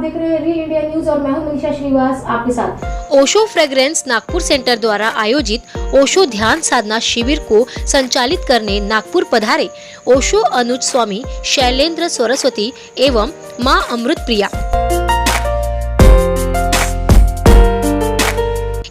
देख रहे हैं री इंडिया न्यूज और मैं हूं मनीषा श्रीवास आपके साथ। ओशो फ्रेग्रेंस नागपुर सेंटर द्वारा आयोजित ओशो ध्यान साधना शिविर को संचालित करने नागपुर पधारे ओशो अनुज स्वामी शैलेंद्र सरस्वती एवं मां अमृत प्रिया।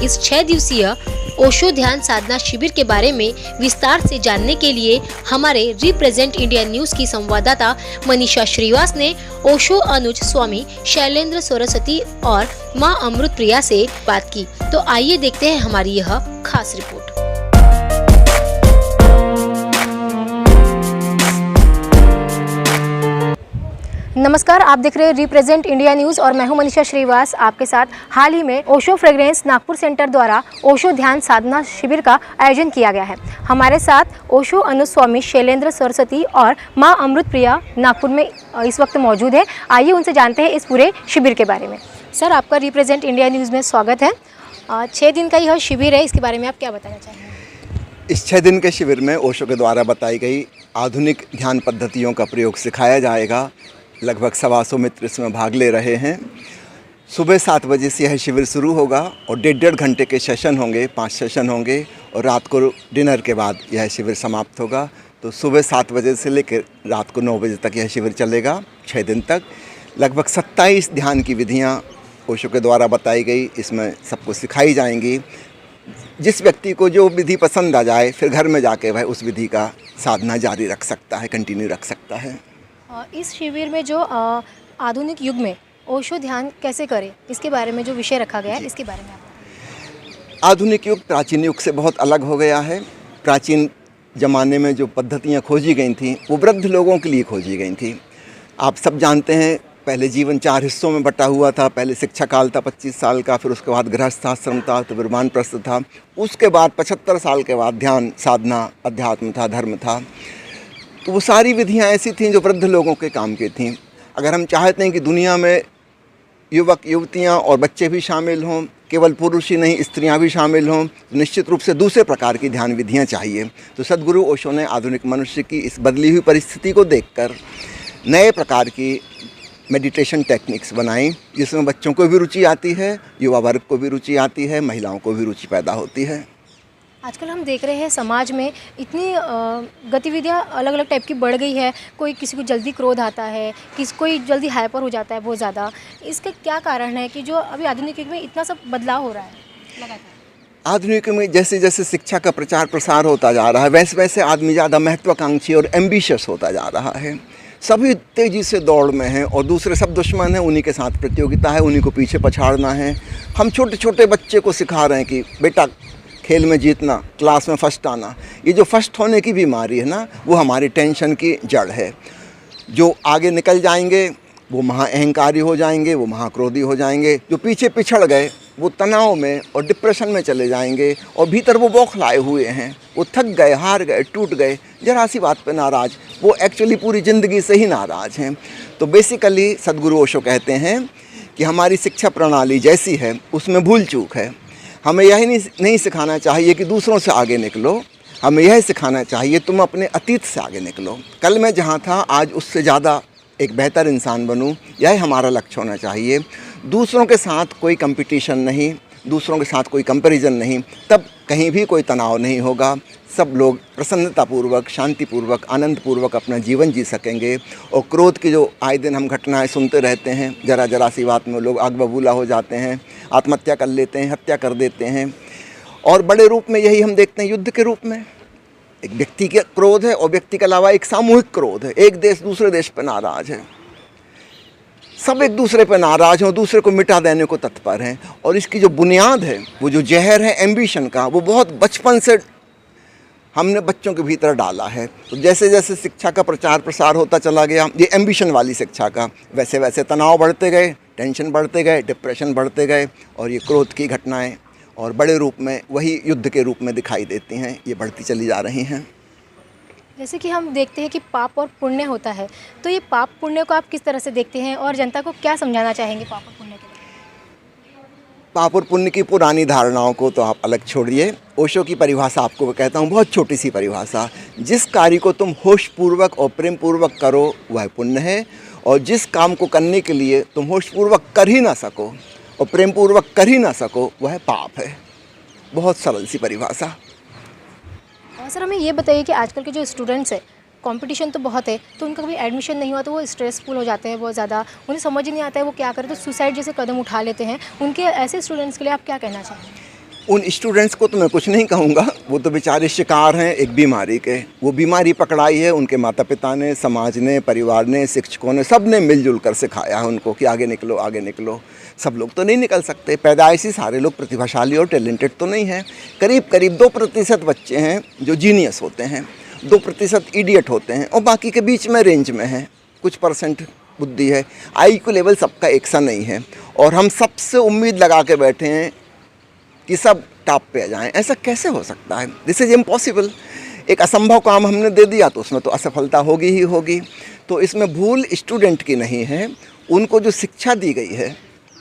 इस 6 दिवसीय ओशो ध्यान साधना शिविर के बारे में विस्तार से जानने के लिए हमारे रिप्रेजेंट इंडिया न्यूज की संवाददाता मनीषा श्रीवास ने ओशो अनुज स्वामी शैलेंद्र सरस्वती और मां अमृत प्रिया से बात की। तो आइए देखते हैं हमारी यह खास रिपोर्ट। नमस्कार, आप देख रहे हैं रिप्रेजेंट इंडिया न्यूज़ और मैं हूं मनीषा श्रीवास आपके साथ। हाल ही में ओशो फ्रेग्रेंस नागपुर सेंटर द्वारा ओशो ध्यान साधना शिविर का आयोजन किया गया है। हमारे साथ ओशो अनुज स्वामी शैलेंद्र सरस्वती और मां अमृत प्रिया नागपुर में इस वक्त मौजूद है। आइए उनसे जानते हैं इस पूरे शिविर के बारे में। सर, आपका रिप्रेजेंट इंडिया न्यूज़ में स्वागत है। 6 दिन का यह शिविर है, इसके बारे में आप क्या बताना चाहेंगे? इस 6 दिन के शिविर में ओशो के द्वारा बताई गई आधुनिक ध्यान पद्धतियों का प्रयोग सिखाया जाएगा। लगभग 125 मित्र इसमें भाग ले रहे हैं। सुबह 7 बजे से यह शिविर शुरू होगा और 1.5 घंटे के सेशन होंगे, 5 सेशन होंगे और रात को डिनर के बाद यह शिविर समाप्त होगा। तो सुबह 7 बजे से लेकर रात को 9 बजे तक यह शिविर चलेगा। 6 दिन तक लगभग 27 ध्यान की विधियाँ ओशो के द्वारा बताई गई इसमें सबको सिखाई जाएंगी। जिस व्यक्ति को जो विधि पसंद आ जाए फिर घर में जाके वह उस विधि का साधना जारी रख सकता है, कंटिन्यू रख सकता है। इस शिविर में जो आधुनिक युग में ओशो ध्यान कैसे करें, इसके बारे में जो विषय रखा गया है, इसके बारे में आप। आधुनिक युग प्राचीन युग से बहुत अलग हो गया है। प्राचीन ज़माने में जो पद्धतियाँ खोजी गई थीं वो वृद्ध लोगों के लिए खोजी गई थीं। आप सब जानते हैं पहले जीवन 4 हिस्सों में बटा हुआ था। पहले शिक्षा काल था 25 साल का, फिर उसके बाद गृहस्थाश्रम था, तो वानप्रस्थ था। उसके बाद 75 साल के बाद ध्यान साधना अध्यात्म था, धर्म था। तो वो सारी विधियाँ ऐसी थीं जो वृद्ध लोगों के काम की थीं। अगर हम चाहते हैं कि दुनिया में युवक युवतियाँ और बच्चे भी शामिल हों, केवल पुरुष ही नहीं स्त्रियाँ भी शामिल हों, तो निश्चित रूप से दूसरे प्रकार की ध्यान विधियाँ चाहिए। तो सद्गुरु ओशो ने आधुनिक मनुष्य की इस बदली हुई परिस्थिति को देखकर नए प्रकार की मेडिटेशन टेक्निक्स बनाई, जिसमें बच्चों को भी रुचि आती है, युवा वर्ग को भी रुचि आती है, महिलाओं को भी रुचि पैदा होती है। आजकल हम देख रहे हैं समाज में इतनी गतिविधियां अलग अलग टाइप की बढ़ गई है। कोई किसी को जल्दी क्रोध आता है, कोई जल्दी हाइपर हो जाता है बहुत ज़्यादा। इसका क्या कारण है कि जो अभी आधुनिक युग में इतना सब बदलाव हो रहा है लगातार? आधुनिक युग में जैसे जैसे शिक्षा का प्रचार प्रसार होता जा रहा है वैसे वैसे आदमी ज़्यादा महत्वाकांक्षी और एम्बिशियस होता जा रहा है। सभी तेज़ी से दौड़ में हैं और दूसरे सब दुश्मन हैं, उन्हीं के साथ प्रतियोगिता है, उन्हीं को पीछे पछाड़ना है। हम छोटे छोटे बच्चे को सिखा रहे हैं कि बेटा खेल में जीतना, क्लास में फर्स्ट आना। ये जो फर्स्ट होने की बीमारी है ना, वो हमारी टेंशन की जड़ है। जो आगे निकल जाएंगे वो महा अहंकारी हो जाएंगे, वो महाक्रोधी हो जाएंगे। जो पीछे पिछड़ गए वो तनाव में और डिप्रेशन में चले जाएंगे और भीतर वो बौखलाए हुए हैं, वो थक गए, हार गए, टूट गए, जरा सी बात पे नाराज़, वो एक्चुअली पूरी ज़िंदगी से ही नाराज़ हैं। तो बेसिकली सद्गुरु ओशो कहते हैं कि हमारी शिक्षा प्रणाली जैसी है उसमें भूल चूक है। हमें यही नहीं सिखाना चाहिए कि दूसरों से आगे निकलो, हमें यह सिखाना चाहिए तुम अपने अतीत से आगे निकलो। कल मैं जहाँ था आज उससे ज़्यादा एक बेहतर इंसान बनूँ, यह हमारा लक्ष्य होना चाहिए। दूसरों के साथ कोई कंपटीशन नहीं, दूसरों के साथ कोई कंपैरिजन नहीं, तब कहीं भी कोई तनाव नहीं होगा। सब लोग प्रसन्नतापूर्वक, शांतिपूर्वक, आनंदपूर्वक अपना जीवन जी सकेंगे। और क्रोध की जो आए दिन हम घटनाएं सुनते रहते हैं, जरा जरा सी बात में लोग आग बबूला हो जाते हैं, आत्महत्या कर लेते हैं, हत्या कर देते हैं। और बड़े रूप में यही हम देखते हैं युद्ध के रूप में। एक व्यक्ति का क्रोध है और व्यक्ति के अलावा एक सामूहिक क्रोध है। एक देश दूसरे देश पर नाराज़ है, सब एक दूसरे पर नाराज़ हैं, दूसरे को मिटा देने को तत्पर हैं। और इसकी जो बुनियाद है, वो जो जहर है एम्बिशन का, वो बहुत बचपन से हमने बच्चों के भीतर डाला है। तो जैसे जैसे शिक्षा का प्रचार प्रसार होता चला गया, ये एम्बिशन वाली शिक्षा का, वैसे वैसे तनाव बढ़ते गए, टेंशन बढ़ते गए, डिप्रेशन बढ़ते गए और ये क्रोध की घटनाएं और बड़े रूप में वही युद्ध के रूप में दिखाई देती हैं, ये बढ़ती चली जा रही हैं। जैसे कि हम देखते हैं कि पाप और पुण्य होता है, तो ये पाप पुण्य को आप किस तरह से देखते हैं और जनता को क्या समझाना चाहेंगे पाप और पुण्य के बारे में? पाप और पुण्य की पुरानी धारणाओं को तो आप अलग छोड़िए। ओशो की परिभाषा आपको मैं कहता हूँ, बहुत छोटी सी परिभाषा। जिस कार्य को तुम होशपूर्वक और प्रेम पूर्वक करो वह पुण्य है और जिस काम को करने के लिए तुम होशपूर्वक कर ही ना सको और प्रेमपूर्वक कर ही ना सको, वह पाप है। बहुत सरल सी परिभाषा। सर हमें ये बताइए कि आजकल के जो स्टूडेंट्स हैं, कंपटीशन तो बहुत है, तो उनका कभी एडमिशन नहीं हुआ तो वो स्ट्रेसफुल हो जाते हैं बहुत ज़्यादा, उन्हें समझ ही नहीं आता है वो क्या करें, तो सुसाइड जैसे कदम उठा लेते हैं। उनके ऐसे स्टूडेंट्स के लिए आप क्या कहना चाहेंगे? उन स्टूडेंट्स को तो मैं कुछ नहीं कहूँगा, वो तो बेचारे शिकार हैं एक बीमारी के। वो बीमारी पकड़ाई है उनके माता पिता ने, समाज ने, परिवार ने, शिक्षकों ने, सब ने मिलजुल कर सिखाया है उनको कि आगे निकलो, आगे निकलो। सब लोग तो नहीं निकल सकते, पैदाइशी सारे लोग प्रतिभाशाली और टैलेंटेड तो नहीं हैं। करीब करीब 2% बच्चे हैं जो जीनियस होते हैं, 2% इडियट होते हैं, और बाकी के बीच में रेंज में हैं, कुछ परसेंट बुद्धि है। IQ लेवल सबका एक सा नहीं है, और हम सबसे उम्मीद लगा के बैठे हैं कि सब टॉप पे आ जाएं। ऐसा कैसे हो सकता है? This is impossible. एक असंभव काम हमने दे दिया तो उसमें तो असफलता होगी ही होगी। तो इसमें भूल स्टूडेंट की नहीं है, उनको जो शिक्षा दी गई है,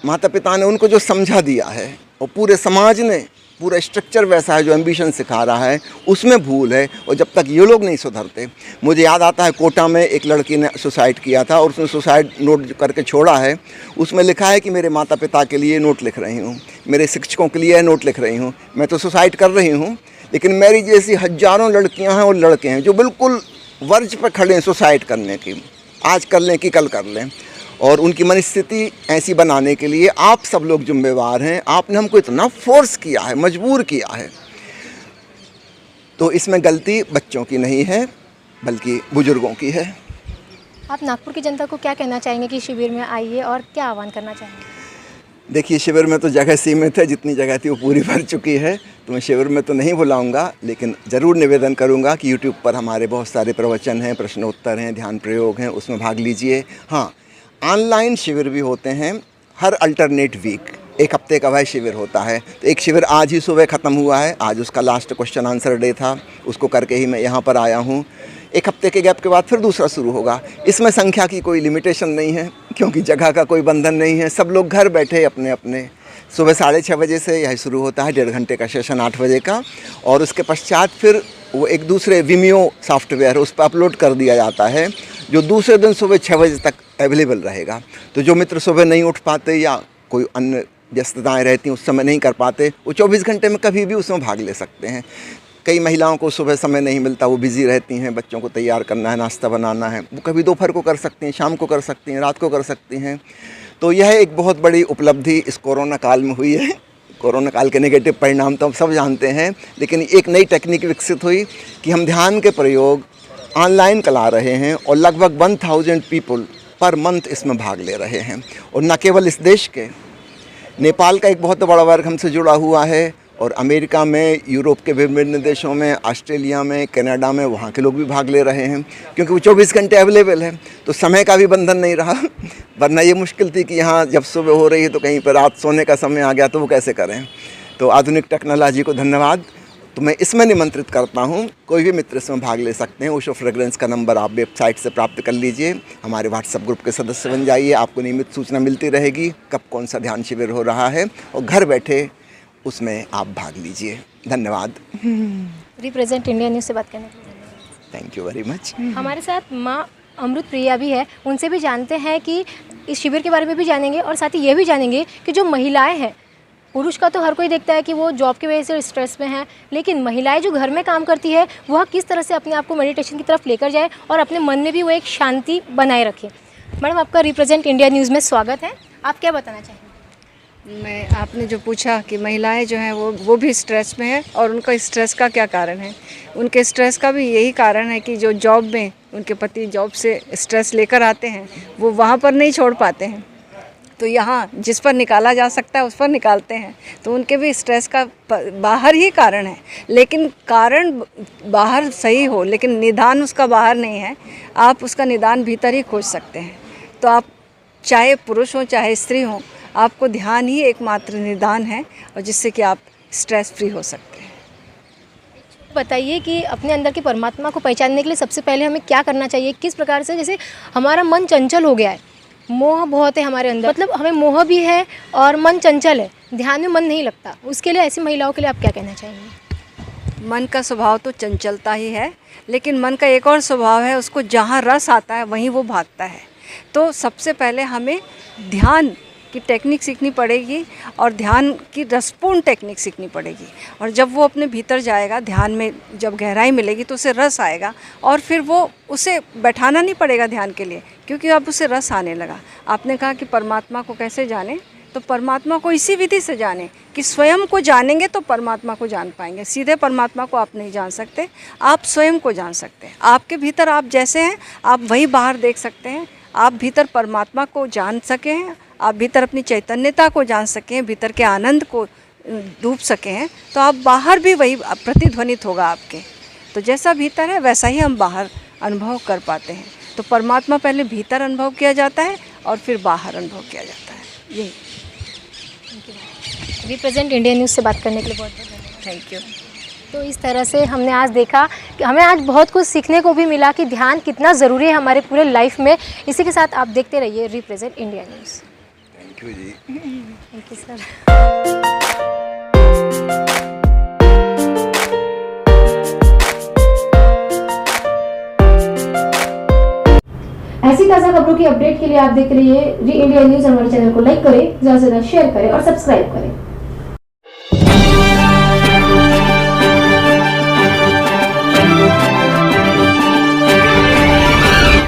माता पिता ने उनको जो समझा दिया है, और पूरे समाज ने, पूरा स्ट्रक्चर वैसा है जो एम्बिशन सिखा रहा है, उसमें भूल है। और जब तक ये लोग नहीं सुधरते, मुझे याद आता है कोटा में एक लड़की ने सुसाइड किया था, और उसने सुसाइड नोट करके छोड़ा है। उसमें लिखा है कि मेरे माता पिता के लिए नोट लिख रही हूँ, मेरे शिक्षकों के लिए नोट लिख रही हूँ, मैं तो सुसाइड कर रही हूँ, लेकिन मेरी जैसी हज़ारों लड़कियाँ हैं और लड़के हैं जो बिल्कुल वर्ज पर खड़े हैं सुसाइड करने की, आज कर लें कि कल कर लें। और उनकी मनस्थिति ऐसी बनाने के लिए आप सब लोग जिम्मेवार हैं। आपने हमको इतना फोर्स किया है, मजबूर किया है, तो इसमें गलती बच्चों की नहीं है बल्कि बुजुर्गों की है। आप नागपुर की जनता को क्या कहना चाहेंगे कि शिविर में आइए, और क्या आह्वान करना चाहेंगे? देखिए, शिविर में तो जगह सीमित है, जितनी जगह थी वो पूरी भर चुकी है, तो मैं शिविर में तो नहीं बुलाऊंगा, लेकिन ज़रूर निवेदन करूंगा कि यूट्यूब पर हमारे बहुत सारे प्रवचन हैं, प्रश्नोत्तर हैं, ध्यान प्रयोग हैं, उसमें भाग लीजिए। हाँ, ऑनलाइन शिविर भी होते हैं हर अल्टरनेट वीक, एक हफ्ते का वह शिविर होता है। तो एक शिविर आज ही सुबह ख़त्म हुआ है, आज उसका लास्ट क्वेश्चन आंसर डे था, उसको करके ही मैं यहाँ पर आया हूँ। एक हफ्ते के गैप के बाद फिर दूसरा शुरू होगा। इसमें संख्या की कोई लिमिटेशन नहीं है, क्योंकि जगह का कोई बंधन नहीं है। सब लोग घर बैठे अपने अपने, सुबह 6:30 बजे से यह शुरू होता है, 1.5 घंटे का सेशन 8 बजे का, और उसके पश्चात फिर वो एक दूसरे विमियो सॉफ्टवेयर उस पर अपलोड कर दिया जाता है, जो दूसरे दिन सुबह 6 बजे तक अवेलेबल रहेगा। तो जो मित्र सुबह नहीं उठ पाते या कोई अन्य व्यस्तताएं रहती हैं, उस समय नहीं कर पाते, वो 24 घंटे में कभी भी उसमें भाग ले सकते हैं। कई महिलाओं को सुबह समय नहीं मिलता, वो बिज़ी रहती हैं, बच्चों को तैयार करना है, नाश्ता बनाना है, वो कभी दोपहर को कर सकती हैं, शाम को कर सकती हैं, रात को कर सकती हैं। तो यह एक बहुत बड़ी उपलब्धि इस कोरोना काल में हुई है। कोरोना काल के नेगेटिव परिणाम तो हम सब जानते हैं, लेकिन एक नई टेक्निक विकसित हुई कि हम ध्यान के प्रयोग ऑनलाइन करा रहे हैं, और लगभग 1000 पीपल पर मंथ इसमें भाग ले रहे हैं। और न केवल इस देश के, नेपाल का एक बहुत बड़ा वर्ग हमसे जुड़ा हुआ है, और अमेरिका में, यूरोप के विभिन्न देशों में, ऑस्ट्रेलिया में, कनाडा में, वहाँ के लोग भी भाग ले रहे हैं, क्योंकि वो 24 घंटे अवेलेबल है। तो समय का भी बंधन नहीं रहा, वरना ये मुश्किल थी कि यहाँ जब सुबह हो रही है तो कहीं पर रात सोने का समय आ गया तो वो कैसे करें। तो आधुनिक टेक्नोलॉजी को धन्यवाद। तो मैं इसमें निमंत्रित करता हूँ, कोई भी मित्र इसमें भाग ले सकते हैं। ओशो फ्रेग्रेंस का नंबर आप वेबसाइट से प्राप्त कर लीजिए, हमारे व्हाट्सएप ग्रुप के सदस्य बन जाइए, आपको नियमित सूचना मिलती रहेगी कब कौन सा ध्यान शिविर हो रहा है, और घर बैठे उसमें आप भाग लीजिए। धन्यवाद। रिप्रेजेंट इंडिया न्यूज़ से बात करने के लिए थैंक यू वेरी मच। हमारे साथ माँ अमृत प्रिया भी है, उनसे भी जानते हैं कि इस शिविर के बारे में भी जानेंगे, और साथ ही ये भी जानेंगे कि जो महिलाएं हैं, पुरुष का तो हर कोई देखता है कि वो जॉब की वजह से स्ट्रेस में है, लेकिन महिलाएं जो घर में काम करती है वह किस तरह से अपने आप को मेडिटेशन की तरफ लेकर जाए और अपने मन में भी वो एक शांति बनाए रखे। मैडम, आपका रिप्रेजेंट इंडिया न्यूज़ में स्वागत है। आप क्या बताना चाहेंगे? मैं, आपने जो पूछा कि महिलाएं जो हैं वो भी स्ट्रेस में है, और उनका स्ट्रेस का क्या कारण है। उनके स्ट्रेस का भी यही कारण है कि जो जॉब में उनके पति जॉब से स्ट्रेस लेकर आते हैं, वो वहाँ पर नहीं छोड़ पाते हैं, तो यहाँ जिस पर निकाला जा सकता है उस पर निकालते हैं। तो उनके भी स्ट्रेस का बाहर ही कारण है, लेकिन कारण बाहर सही हो, लेकिन निदान उसका बाहर नहीं है। आप उसका निदान भीतर ही खोज सकते हैं। तो आप चाहे पुरुष हो चाहे स्त्री हो, आपको ध्यान ही एकमात्र निदान है, और जिससे कि आप स्ट्रेस फ्री हो सकते हैं। बताइए कि अपने अंदर के परमात्मा को पहचानने के लिए सबसे पहले हमें क्या करना चाहिए, किस प्रकार से? जैसे हमारा मन चंचल हो गया है, मोह बहुत है हमारे अंदर, मतलब हमें मोह भी है और मन चंचल है, ध्यान में मन नहीं लगता, उसके लिए ऐसी महिलाओं के लिए आप क्या कहना चाहेंगे? मन का स्वभाव तो चंचलता ही है, लेकिन मन का एक और स्वभाव है, उसको जहाँ रस आता है वहीं वो भागता है। तो सबसे पहले हमें ध्यान की टेक्निक सीखनी पड़ेगी और ध्यान की रसपूर्ण टेक्निक सीखनी पड़ेगी। और जब वो अपने भीतर जाएगा, ध्यान में जब गहराई मिलेगी तो उसे रस आएगा और फिर वो उसे बैठाना नहीं पड़ेगा ध्यान के लिए, क्योंकि अब उसे रस आने लगा। आपने कहा कि परमात्मा को कैसे जाने, तो परमात्मा को इसी विधि से जाने कि स्वयं को जानेंगे तो परमात्मा को जान पाएंगे। सीधे परमात्मा को आप नहीं जान सकते, आप स्वयं को जान सकते हैं। आपके भीतर आप जैसे हैं आप वही बाहर देख सकते हैं। आप भीतर परमात्मा को जान सके हैं, आप भीतर अपनी चैतन्यता को जान सकें, भीतर के आनंद को डूब सके हैं, तो आप बाहर भी वही प्रतिध्वनित होगा आपके। तो जैसा भीतर है वैसा ही हम बाहर अनुभव कर पाते हैं। तो परमात्मा पहले भीतर अनुभव किया जाता है और फिर बाहर अनुभव किया जाता है। यही। रिप्रेजेंट इंडिया न्यूज़ से बात करने के लिए बहुत बहुत धन्यवाद। Thank you. तो इस तरह से हमने आज देखा कि हमें आज बहुत कुछ सीखने को भी मिला कि ध्यान कितना ज़रूरी है हमारे पूरे लाइफ में। इसी के साथ आप देखते रहिए represent India News. Thank you ji. Thank you sir. ऐसी ताज़ा खबरों की अपडेट के लिए आप देख रहिए री इंडिया न्यूज़। हमारे चैनल को लाइक करें, ज़्यादा से ज़्यादा शेयर करें और सब्सक्राइब करें।